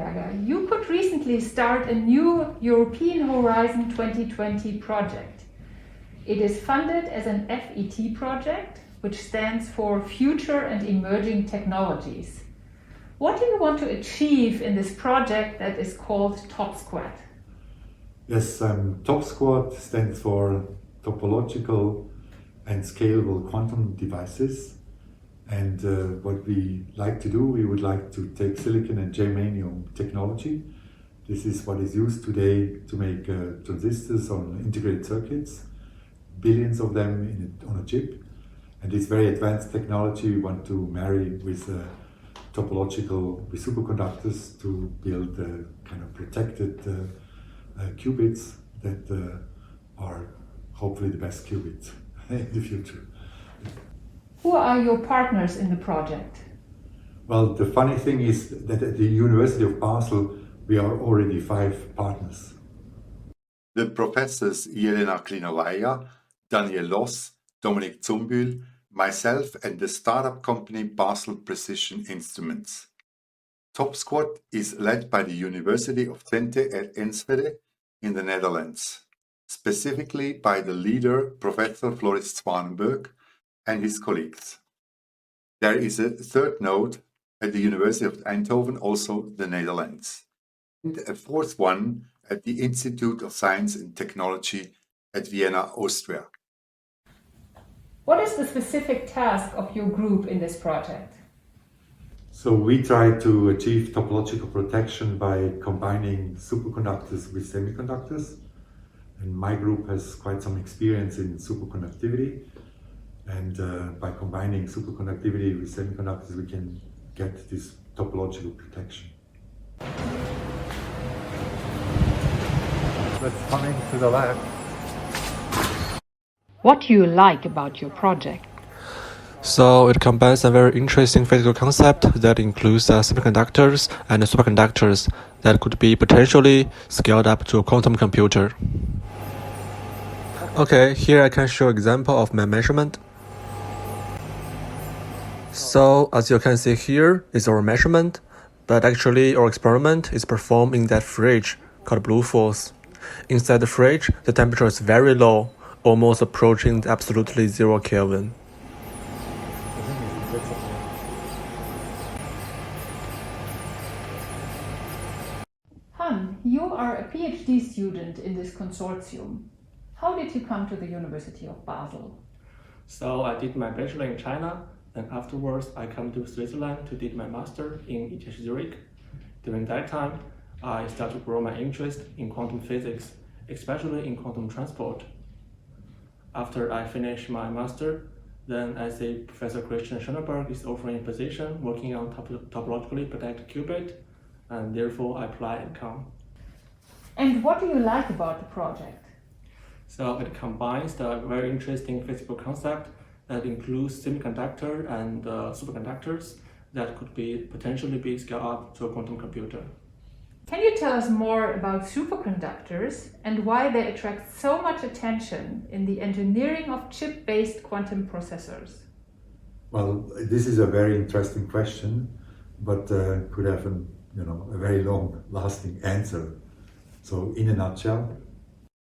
Schellenberger, you could recently start a new European Horizon 2020 project. It is funded as an FET project, which stands for Future and Emerging Technologies. What do you want to achieve in this project that is called TOPSQUAD? Yes, TOPSQUAD stands for Topological and Scalable Quantum Devices. And what we like to do, we would like to take silicon and germanium technology. This is what is used today to make transistors on integrated circuits, billions of them on a chip. And this very advanced technology we want to marry with topological with superconductors to build kind of protected qubits that are hopefully the best qubits in the future. Who are your partners in the project? Well, the funny thing is that at the University of Basel we are already 5 partners. The professors Jelena Klinovaya, Daniel Loss, Dominik Zumbühl, myself and the startup company Basel Precision Instruments. TOPSQUAD is led by the University of Twente at Enschede in the Netherlands, specifically by the leader Professor Floris Zwanenberg and his colleagues. There is a third node at the University of Eindhoven, also the Netherlands, and a fourth one at the Institute of Science and Technology at Vienna, Austria. What is the specific task of your group in this project? So we try to achieve topological protection by combining superconductors with semiconductors. And my group has quite some experience in superconductivity. And by combining superconductivity with semiconductors, we can get this topological protection. Let's come into the lab. What do you like about your project? So it combines a very interesting physical concept that includes semiconductors and superconductors that could be potentially scaled up to a quantum computer. Okay, here I can show an example of my measurement. So as you can see here is our measurement, but actually our experiment is performed in that fridge called Blue Force. Inside the fridge, the temperature is very low, almost approaching the absolutely 0 Kelvin. Han, you are a PhD student in this consortium. How did you come to the University of Basel? So I did my bachelor in China, and afterwards I came to Switzerland to do my master in ETH Zurich. During that time, I started to grow my interest in quantum physics, especially in quantum transport. After I finished my master, then I see Professor Christian Schoenberg is offering a position working on topologically protected qubit, and therefore I applied and come. And what do you like about the project? So it combines the very interesting physical concept that includes semiconductor and superconductors that could potentially be scaled up to a quantum computer. Can you tell us more about superconductors and why they attract so much attention in the engineering of chip-based quantum processors? Well, this is a very interesting question, but could have a very long-lasting answer. So, in a nutshell,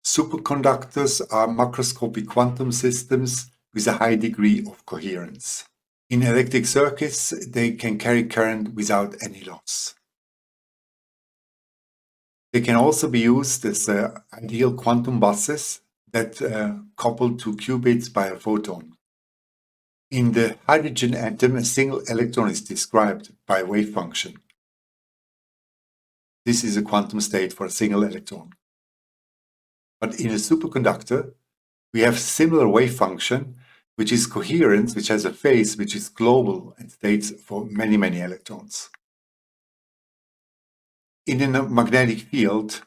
superconductors are macroscopic quantum systems with a high degree of coherence. In electric circuits, they can carry current without any loss. They can also be used as ideal quantum buses that couple to qubits by a photon. In the hydrogen atom, a single electron is described by a wave function. This is a quantum state for a single electron. But in a superconductor, we have similar wave function, which is coherence, which has a phase which is global and states for many, many electrons. In a magnetic field,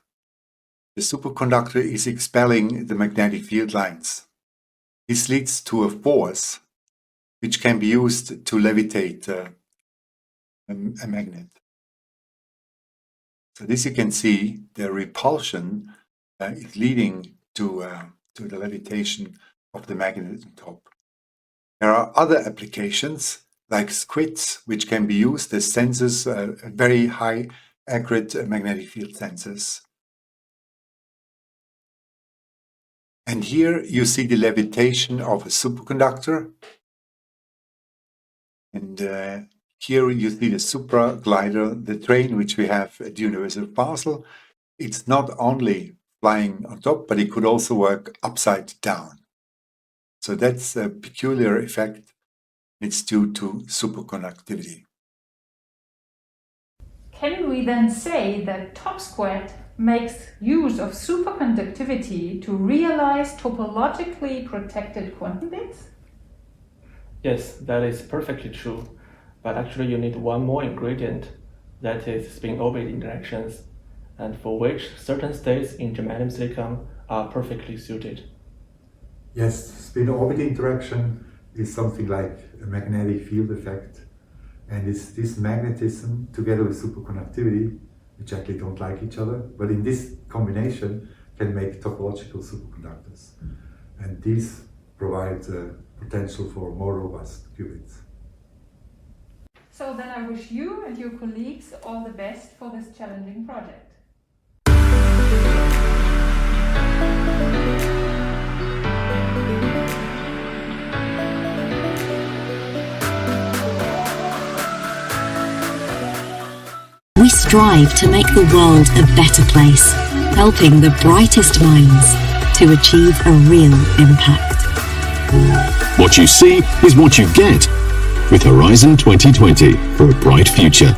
the superconductor is expelling the magnetic field lines. This leads to a force which can be used to levitate a magnet. So this you can see, the repulsion is leading to the levitation of the magnet on top. There are other applications like squids, which can be used as sensors at very high accurate magnetic field sensors. And here you see the levitation of a superconductor. And here you see the supraglider, the train which we have at the University of Basel. It's not only flying on top, but it could also work upside down. So that's a peculiar effect. It's due to superconductivity. Can we then say that TOPSQUAD makes use of superconductivity to realize topologically protected quantum bits? Yes, that is perfectly true. But actually you need one more ingredient, that is spin-orbit interactions, and for which certain states in germanium silicon are perfectly suited. Yes, spin-orbit interaction is something like a magnetic field effect. And it's this magnetism together with superconductivity, which actually don't like each other, but in this combination can make topological superconductors. And these provide potential for more robust qubits. So then I wish you and your colleagues all the best for this challenging project. We strive to make the world a better place, helping the brightest minds to achieve a real impact. What you see is what you get with Horizon 2020 for a bright future.